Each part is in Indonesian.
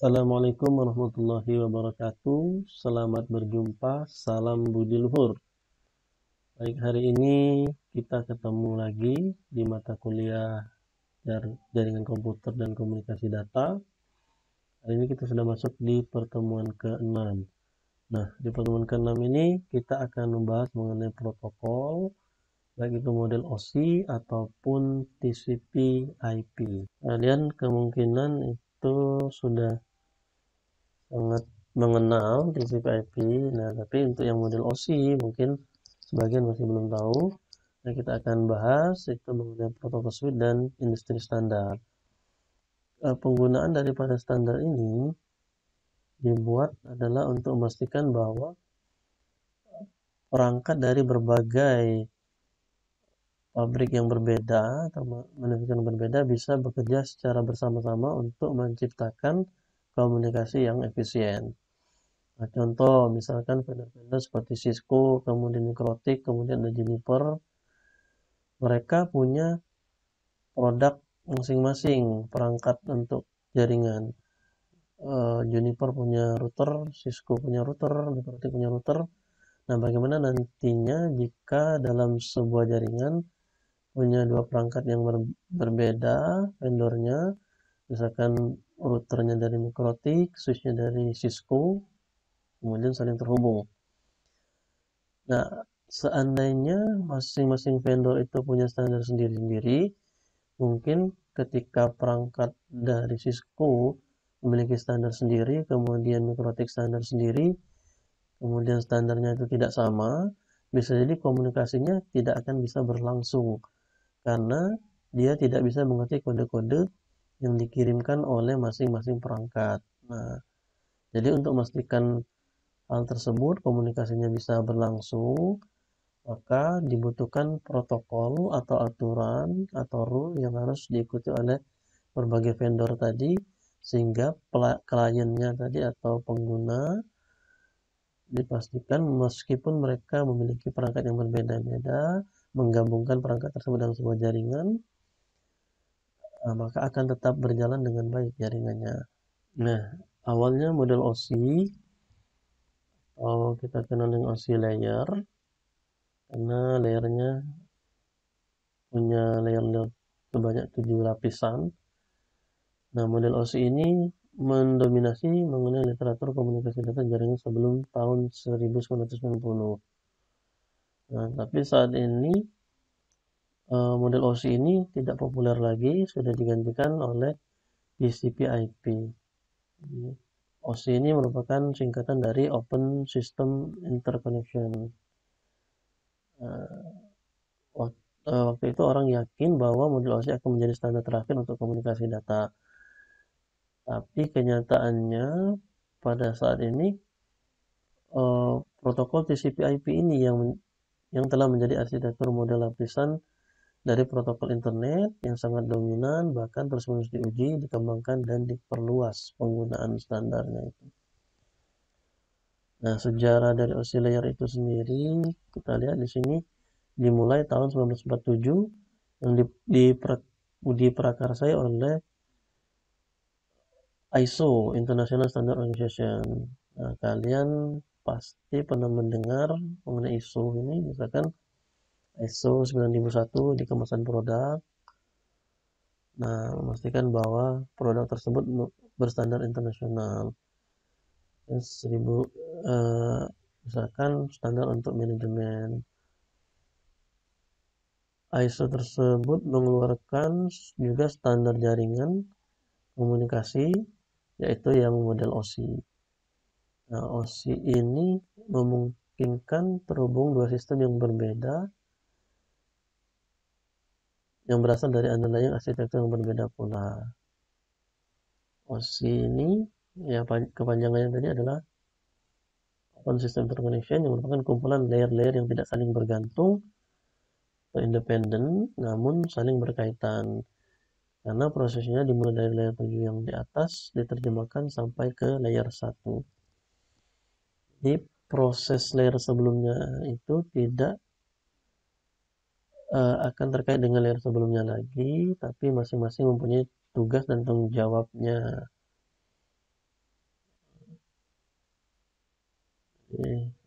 Assalamualaikum warahmatullahi wabarakatuh. Selamat berjumpa. Salam budi luhur. Baik, hari ini kita ketemu lagi di mata kuliah Jaringan Komputer dan Komunikasi Data. Hari ini kita sudah masuk di pertemuan ke-6. Nah, di pertemuan ke-6 ini kita akan membahas mengenai protokol, baik itu model OSI ataupun TCP/IP. Kalian kemungkinan itu sudah sangat mengenal TCP/IP. Nah, tapi untuk yang model OSI mungkin sebagian masih belum tahu. Nah, kita akan bahas itu mengenai protokol switch dan industri standar. Penggunaan daripada standar ini dibuat adalah untuk memastikan bahwa perangkat dari berbagai pabrik yang berbeda atau manufaktur yang berbeda bisa bekerja secara bersama-sama untuk menciptakan komunikasi yang efisien. Nah, contoh misalkan vendor-vendor seperti Cisco, kemudian Mikrotik, kemudian ada Juniper, mereka punya produk masing-masing perangkat untuk jaringan. Juniper punya router, Cisco punya router, Mikrotik punya router. Nah, bagaimana nantinya jika dalam sebuah jaringan punya dua perangkat yang berbeda vendornya, misalkan routernya dari Mikrotik, switchnya dari Cisco, kemudian saling terhubung. Nah, seandainya masing-masing vendor itu punya standar sendiri-sendiri, mungkin ketika perangkat dari Cisco memiliki standar sendiri, kemudian Mikrotik standar sendiri, kemudian standarnya itu tidak sama, bisa jadi komunikasinya tidak akan bisa berlangsung karena dia tidak bisa mengerti kode-kode yang dikirimkan oleh masing-masing perangkat. Nah, jadi untuk memastikan hal tersebut komunikasinya bisa berlangsung, maka dibutuhkan protokol atau aturan atau rule yang harus diikuti oleh berbagai vendor tadi sehingga kliennya tadi atau pengguna dipastikan meskipun mereka memiliki perangkat yang berbeda-beda, menggabungkan perangkat tersebut dalam sebuah jaringan, maka akan tetap berjalan dengan baik jaringannya. Nah, awalnya model OSI, kita kenal dengan OSI layer, karena layernya punya layer sebanyak 7 lapisan. Nah, model OSI ini mendominasi mengenai literatur komunikasi data jaringan sebelum tahun 1990. Nah, tapi saat ini model OSI ini tidak populer lagi, sudah digantikan oleh TCP/IP. OSI ini merupakan singkatan dari Open System Interconnection. Waktu itu orang yakin bahwa model OSI akan menjadi standar terakhir untuk komunikasi data. Tapi kenyataannya pada saat ini protokol TCP/IP ini yang telah menjadi arsitektur model lapisan dari protokol internet yang sangat dominan, bahkan terus-menerus diuji, dikembangkan, dan diperluas penggunaan standarnya itu. Nah, sejarah dari OSI layer itu sendiri kita lihat di sini dimulai tahun 1947 yang diprakarsai oleh ISO International Standard Organization. Nah, kalian pasti pernah mendengar mengenai ISO ini, misalkan ISO 9001 di kemasan produk. Nah, memastikan bahwa produk tersebut berstandar internasional. 1000 misalkan standar untuk manajemen. ISO tersebut mengeluarkan juga standar jaringan komunikasi, yaitu yang model OSI. Nah, OSI ini memungkinkan terhubung dua sistem yang berbeda yang berasal dari underlying arsitektur yang berbeda pula. OSI ini ya kepanjangannya tadi adalah Open System Interconnection yang merupakan kumpulan layer-layer yang tidak saling bergantung atau independen namun saling berkaitan. Karena prosesnya dimulai dari layer 7 yang di atas diterjemahkan sampai ke layer 1. Jadi proses layer sebelumnya itu tidak akan terkait dengan layer sebelumnya lagi, tapi masing-masing mempunyai tugas dan tanggung jawabnya.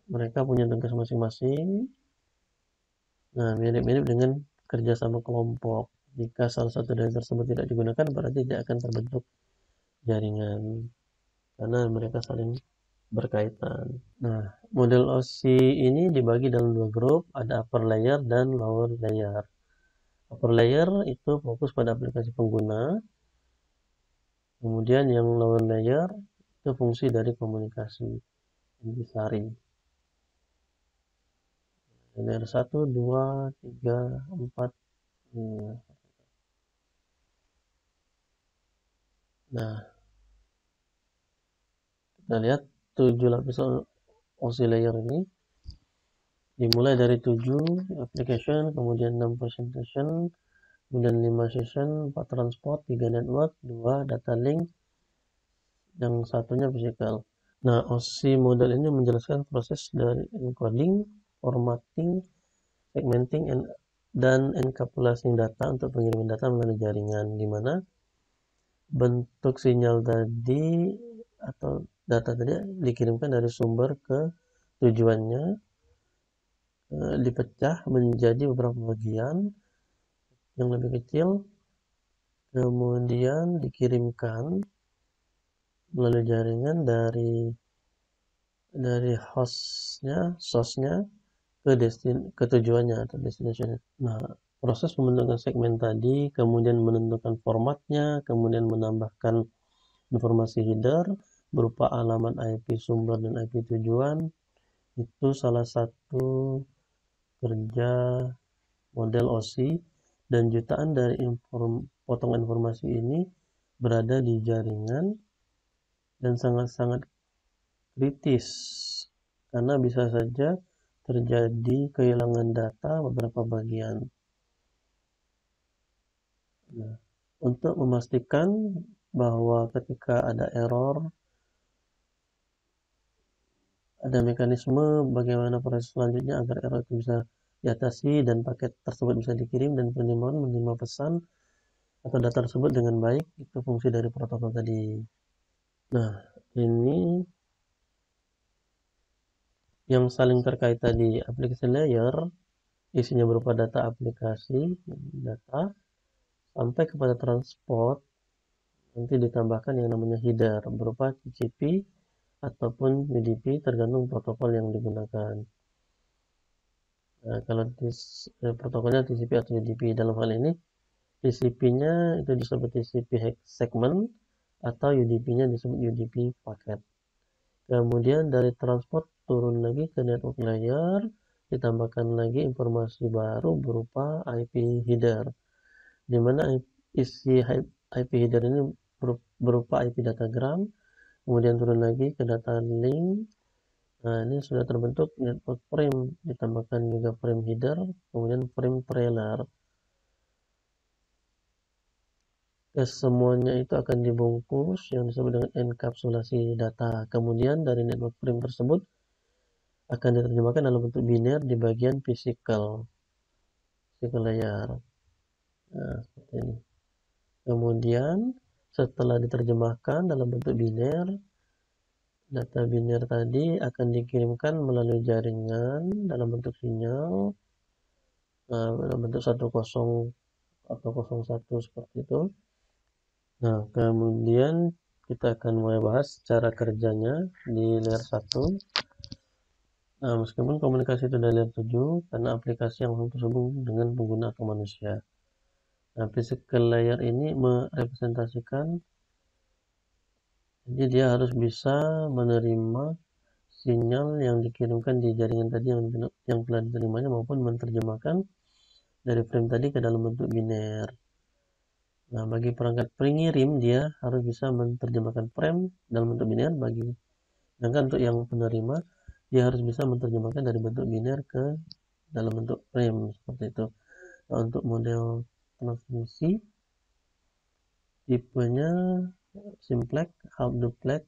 mereka punya tugas masing-masing. Nah, mirip-mirip dengan kerjasama kelompok. Jika salah satu dari tersebut tidak digunakan, berarti tidak akan terbentuk jaringan karena mereka saling berkaitan. Nah, model OC ini dibagi dalam dua grup, ada upper layer dan lower layer. Upper layer itu fokus pada aplikasi pengguna, kemudian yang lower layer itu fungsi dari komunikasi intisari. Layer 1, 2, 3, 4. Nah, kita lihat 7 lapis OC layer ini dimulai dari 7 application, kemudian 6 presentation, kemudian 5 session, 4 transport, 3 network, 2 data link, yang satunya physical. Nah, OC model ini menjelaskan proses dari encoding, formatting, segmenting, dan encapsulating data untuk pengiriman data melalui jaringan, di mana bentuk sinyal tadi atau data tadi dikirimkan dari sumber ke tujuannya, dipecah menjadi beberapa bagian yang lebih kecil, kemudian dikirimkan melalui jaringan dari hostnya, source-nya ke tujuannya atau destination. Nah, proses pembentukan segmen tadi, kemudian menentukan formatnya, kemudian menambahkan informasi header berupa alamat IP sumber dan IP tujuan, itu salah satu kerja model OC, dan jutaan dari potongan informasi ini berada di jaringan dan sangat-sangat kritis karena bisa saja terjadi kehilangan data beberapa bagian. Nah, untuk memastikan bahwa ketika ada error, ada mekanisme bagaimana proses selanjutnya agar error itu bisa diatasi dan paket tersebut bisa dikirim dan penerima menerima pesan atau data tersebut dengan baik, itu fungsi dari protokol tadi. Nah, ini yang saling terkait tadi, application layer isinya berupa data aplikasi, data sampai kepada transport, nanti ditambahkan yang namanya header berupa TCP ataupun UDP tergantung protokol yang digunakan. Nah, kalau protokolnya TCP atau UDP, dalam hal ini TCP-nya itu disebut TCP segment atau UDP-nya disebut UDP paket. Kemudian dari transport turun lagi ke network layer, ditambahkan lagi informasi baru berupa IP header, di mana isi IP header ini berupa IP datagram, kemudian turun lagi ke data link. Nah, ini sudah terbentuk network frame, ditambahkan juga frame header, kemudian frame trailer. Semuanya itu akan dibungkus yang disebut dengan enkapsulasi data. Kemudian dari network frame tersebut akan diterjemahkan dalam bentuk biner di bagian physical layer. Nah, seperti ini. Kemudian setelah diterjemahkan dalam bentuk biner, data biner tadi akan dikirimkan melalui jaringan dalam bentuk sinyal, dalam bentuk 10 atau 01 seperti itu. Nah, kemudian kita akan mulai bahas cara kerjanya di layer 1. Nah, meskipun komunikasi itu dari layer 7 karena aplikasi yang langsung terhubung dengan pengguna atau manusia. Nah, physical layer ini merepresentasikan, jadi dia harus bisa menerima sinyal yang dikirimkan di jaringan tadi yang telah diterimanya maupun menerjemahkan dari frame tadi ke dalam bentuk biner. Nah, bagi perangkat pengirim dia harus bisa menerjemahkan frame dalam bentuk biner, sedangkan untuk yang penerima dia harus bisa menerjemahkan dari bentuk biner ke dalam bentuk frame seperti itu. Nah, untuk model transmisi tipenya simplex, half duplex,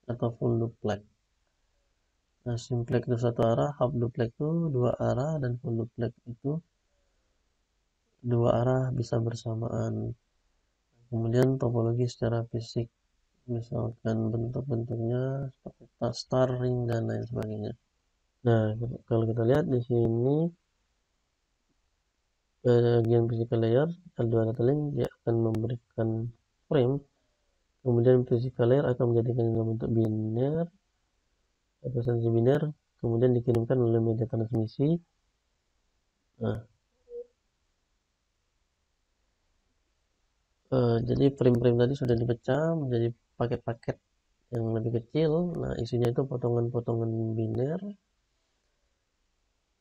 atau full duplex. Nah, simplex itu satu arah, half duplex itu dua arah, dan full duplex itu dua arah bisa bersamaan. Kemudian topologi secara fisik, misalkan bentuk-bentuknya seperti star, ring, dan lain sebagainya. Nah, kalau kita lihat di sini bagian physical layer L2 data link dia akan memberikan frame, kemudian physical layer akan menjadikan dalam bentuk biner, representasi biner, kemudian dikirimkan oleh media transmisi. Nah, jadi frame-frame tadi sudah dipecah menjadi paket-paket yang lebih kecil. Nah, isinya itu potongan-potongan biner.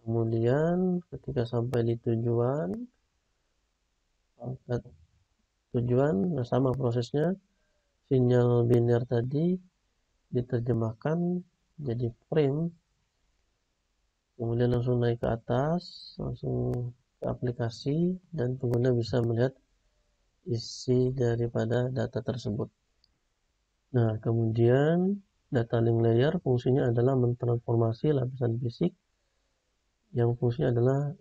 Kemudian ketika sampai di tujuan, pangkat tujuan, nah sama prosesnya, sinyal biner tadi diterjemahkan jadi frame, kemudian langsung naik ke atas, langsung ke aplikasi, dan pengguna bisa melihat isi daripada data tersebut. Nah, kemudian data link layer fungsinya adalah mentransformasi lapisan fisik yang fungsinya adalah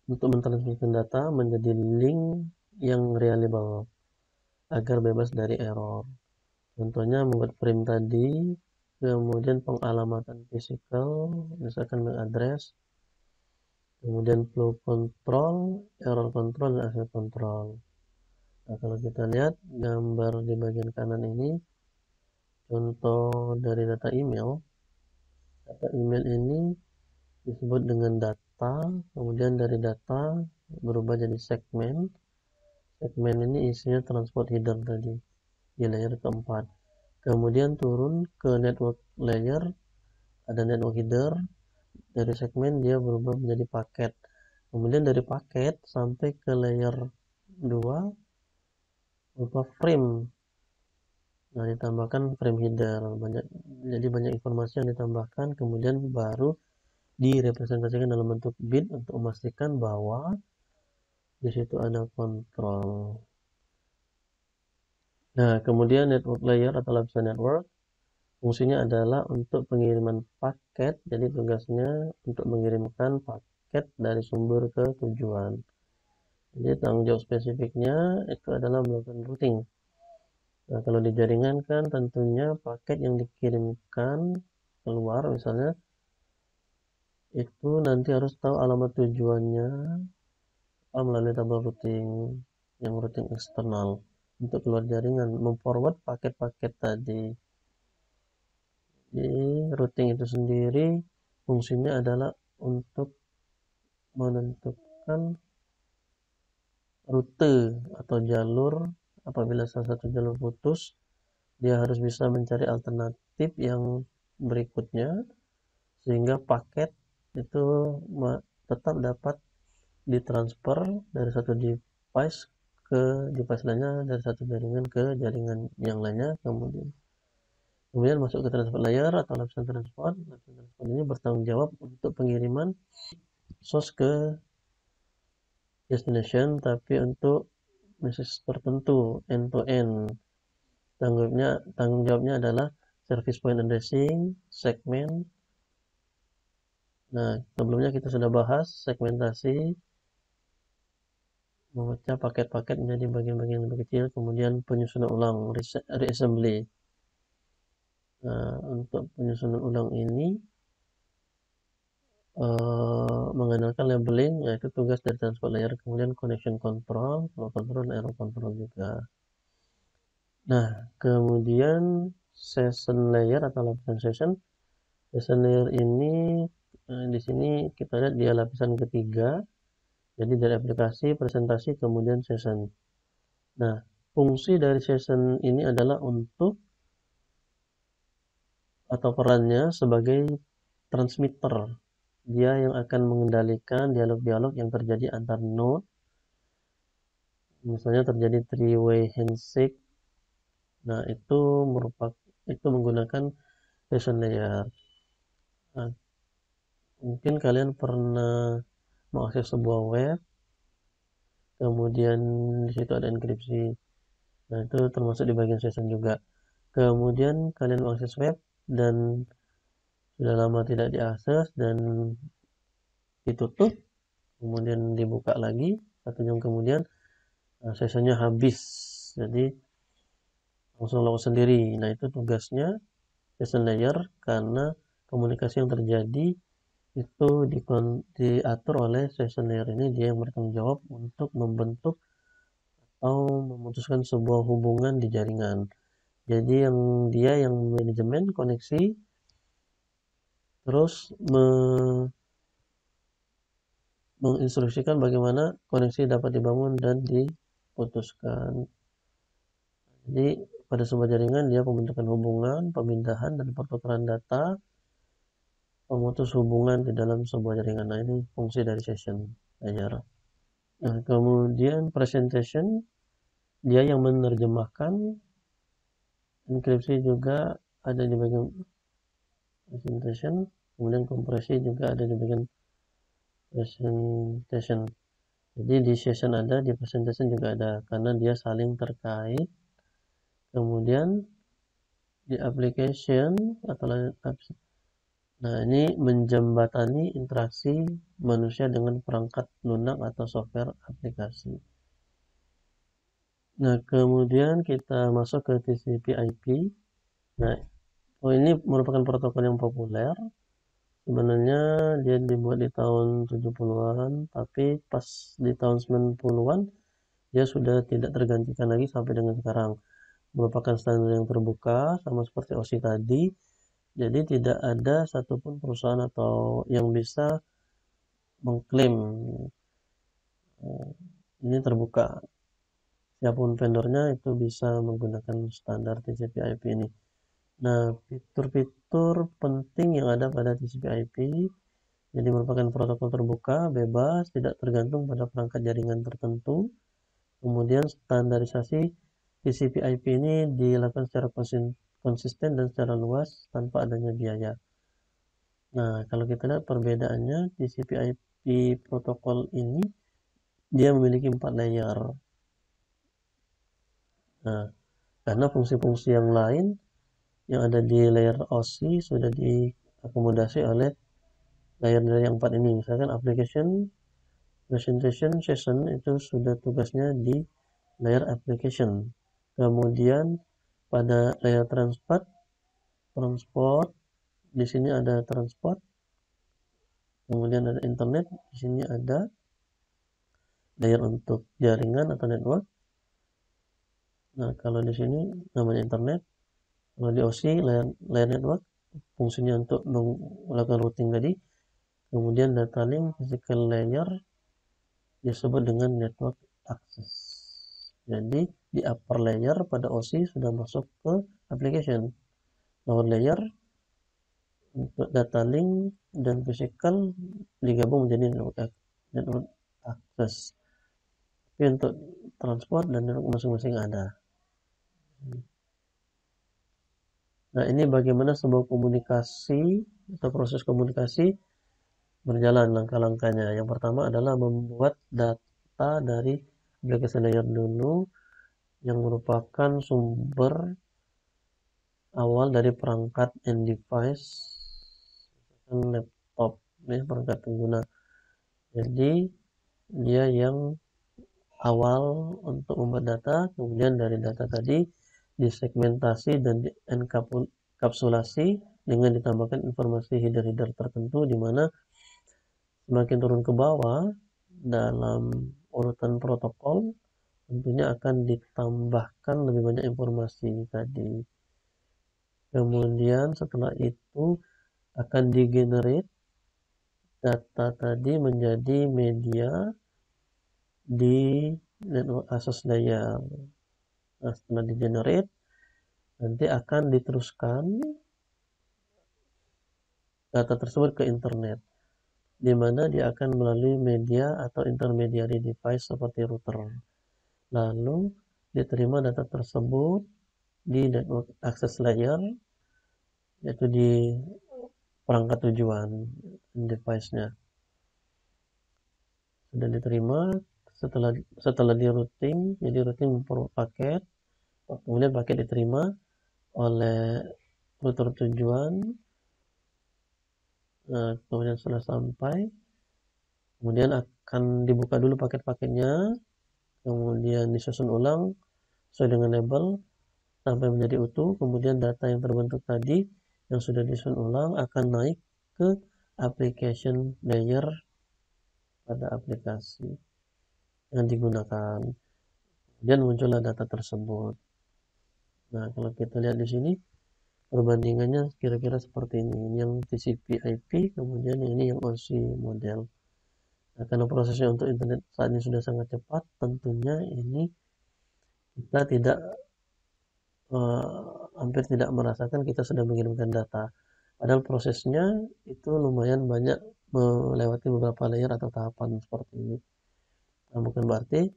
untuk mentransmisikan data menjadi link yang reliable agar bebas dari error. Contohnya membuat frame tadi, kemudian pengalamatan fisikal, misalkan MAC address, kemudian flow control, error control, dan access control. Nah, kalau kita lihat gambar di bagian kanan ini, contoh dari data email. Data email ini disebut dengan data, kemudian dari data berubah jadi segmen. Segmen ini isinya transport header tadi di layer keempat. Kemudian turun ke network layer, ada network header. Dari segmen dia berubah menjadi paket. Kemudian dari paket sampai ke layer 2 berupa frame. Nah, ditambahkan frame header. Jadi banyak informasi yang ditambahkan, kemudian baru direpresentasikan dalam bentuk bit untuk memastikan bahwa di situ ada kontrol. Nah, kemudian network layer atau lapisan network fungsinya adalah untuk pengiriman paket. Jadi tugasnya untuk mengirimkan paket dari sumber ke tujuan. Jadi tanggung jawab spesifiknya itu adalah melakukan routing. Nah, kalau di jaringan kan tentunya paket yang dikirimkan keluar misalnya itu nanti harus tahu alamat tujuannya melalui tabel routing yang routing eksternal untuk keluar jaringan, memforward paket-paket tadi. Jadi routing itu sendiri fungsinya adalah untuk menentukan rute atau jalur. Apabila salah satu jalur putus, dia harus bisa mencari alternatif yang berikutnya sehingga paket itu tetap dapat ditransfer dari satu device ke device lainnya, dari satu jaringan ke jaringan yang lainnya. Kemudian masuk ke transport layer atau lapisan transport. Lapisan transport ini bertanggung jawab untuk pengiriman source ke destination, tapi untuk message tertentu end to end. Tanggung jawabnya adalah service point addressing, segmen. Nah, sebelumnya kita sudah bahas segmentasi, memecah paket-paket menjadi bagian-bagian lebih kecil, kemudian penyusunan ulang, reassembly. Nah, untuk penyusunan ulang ini mengandalkan labeling, yaitu tugas dari transport layer, kemudian connection control, flow control, dan error control juga. Nah, kemudian session layer atau lapisan session layer ini di sini kita lihat dia lapisan ketiga, jadi dari aplikasi, presentasi, kemudian session. Nah, fungsi dari session ini adalah untuk atau perannya sebagai transmitter. Dia yang akan mengendalikan dialog-dialog yang terjadi antar node. Misalnya terjadi three-way handshake. Nah, itu menggunakan session layer. Nah, mungkin kalian pernah mengakses sebuah web, kemudian di situ ada enkripsi. Nah, itu termasuk di bagian session juga. Kemudian kalian mengakses web dan sudah lama tidak diakses dan ditutup, kemudian dibuka lagi 1 jam kemudian, sessionnya habis. Jadi langsung lakukan sendiri. Nah, itu tugasnya session layer, karena komunikasi yang terjadi itu diatur oleh session layer ini. Dia yang bertanggung jawab untuk membentuk atau memutuskan sebuah hubungan di jaringan. Jadi dia yang manajemen koneksi, terus menginstruksikan bagaimana koneksi dapat dibangun dan diputuskan. Jadi pada sebuah jaringan dia pembentukan hubungan, pemindahan dan pertukaran data, memutus hubungan di dalam sebuah jaringan. Nah, ini fungsi dari session layer. Nah, kemudian presentation, dia yang menerjemahkan. Enkripsi juga ada di bagian presentation, kemudian kompresi juga ada di bagian presentation. Jadi di session ada, di presentation juga ada, karena dia saling terkait. Kemudian di application atau nah, ini menjembatani interaksi manusia dengan perangkat lunak atau software aplikasi. Nah, kemudian kita masuk ke TCP/IP. Nah, ini merupakan protokol yang populer. Sebenarnya dia dibuat di tahun 70-an, tapi pas di tahun 90-an dia sudah tidak tergantikan lagi sampai dengan sekarang. Merupakan standar yang terbuka, sama seperti OSI tadi. Jadi tidak ada satupun perusahaan atau yang bisa mengklaim ini terbuka. Siapapun vendornya itu bisa menggunakan standar TCP/IP ini. Nah, fitur-fitur penting yang ada pada TCP/IP, jadi merupakan protokol terbuka, bebas, tidak tergantung pada perangkat jaringan tertentu. Kemudian standarisasi TCP/IP ini dilakukan secara konsisten dan secara luas tanpa adanya biaya. Nah, kalau kita lihat perbedaannya, TCP/IP protokol ini dia memiliki 4 layer. Nah, karena fungsi-fungsi yang lain yang ada di layer OSI sudah diakomodasi oleh layer yang 4 ini. Misalkan application, presentation, session itu sudah tugasnya di layer application. Kemudian pada layer transport, di sini ada transport. Kemudian ada internet, di sini ada layer untuk jaringan atau network. Nah, kalau di sini namanya internet. Kalau di OSI layer network, fungsinya untuk melakukan routing tadi. Kemudian data link physical layer disebut dengan network access. Jadi di upper layer pada OSI sudah masuk ke application. Lower layer untuk data link dan physical digabung menjadi network access. Tapi untuk transport dan network masing-masing ada. Nah, ini bagaimana sebuah komunikasi atau proses komunikasi berjalan langkah-langkahnya. Yang pertama adalah membuat data dari application layer dulu, yang merupakan sumber awal dari perangkat and device, laptop, ini perangkat pengguna. Jadi dia yang awal untuk membuat data, kemudian dari data tadi disegmentasi dan enkapsulasi dengan ditambahkan informasi header-header tertentu, di mana semakin turun ke bawah dalam urutan protokol tentunya akan ditambahkan lebih banyak informasi tadi. Kemudian setelah itu akan digenerate data tadi menjadi media di network access layer. Nah, setelah digenerate nanti akan diteruskan data tersebut ke internet, di mana dia akan melalui media atau intermediary device seperti router. Lalu diterima data tersebut di network access layer, yaitu di perangkat tujuan device-nya. Sudah diterima, setelah di routing, jadi routing paket, kemudian paket diterima oleh router tujuan. Nah, kemudian setelah sampai, kemudian akan dibuka dulu paket-paketnya, kemudian disusun ulang sesuai dengan label, sampai menjadi utuh, kemudian data yang terbentuk tadi yang sudah disusun ulang akan naik ke application layer pada aplikasi yang digunakan. Kemudian muncullah data tersebut. Nah, kalau kita lihat di sini perbandingannya kira-kira seperti ini. Ini yang TCP/IP, kemudian ini yang OSI model. Nah, karena prosesnya untuk internet saat ini sudah sangat cepat, tentunya ini kita tidak hampir tidak merasakan kita sudah mengirimkan data. Padahal prosesnya itu lumayan banyak melewati beberapa layer atau tahapan seperti ini. Nah, bukan berarti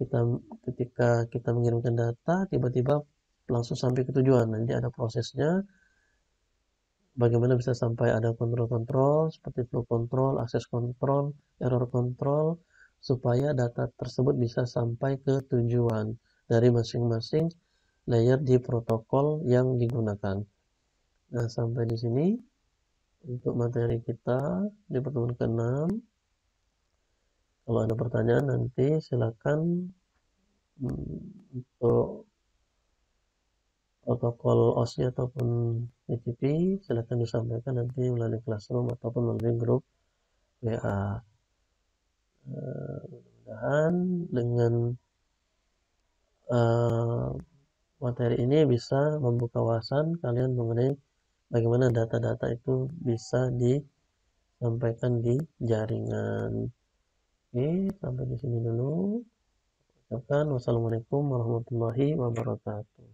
kita ketika kita mengirimkan data tiba-tiba langsung sampai ke tujuan. Nanti ada prosesnya, bagaimana bisa sampai ada kontrol-kontrol seperti flow control, access control, error control, supaya data tersebut bisa sampai ke tujuan dari masing-masing layer di protokol yang digunakan. Nah, sampai di sini untuk materi kita di pertemuan ke-6. Kalau ada pertanyaan nanti silakan untuk protokol OSI ataupun TCP silakan disampaikan nanti melalui Classroom ataupun melalui grup WA. Mudah-mudahan dengan materi ini bisa membuka wawasan kalian mengenai bagaimana data-data itu bisa disampaikan di jaringan. Oke, sampai di sini dulu. Ucapkan wassalamualaikum warahmatullahi wabarakatuh.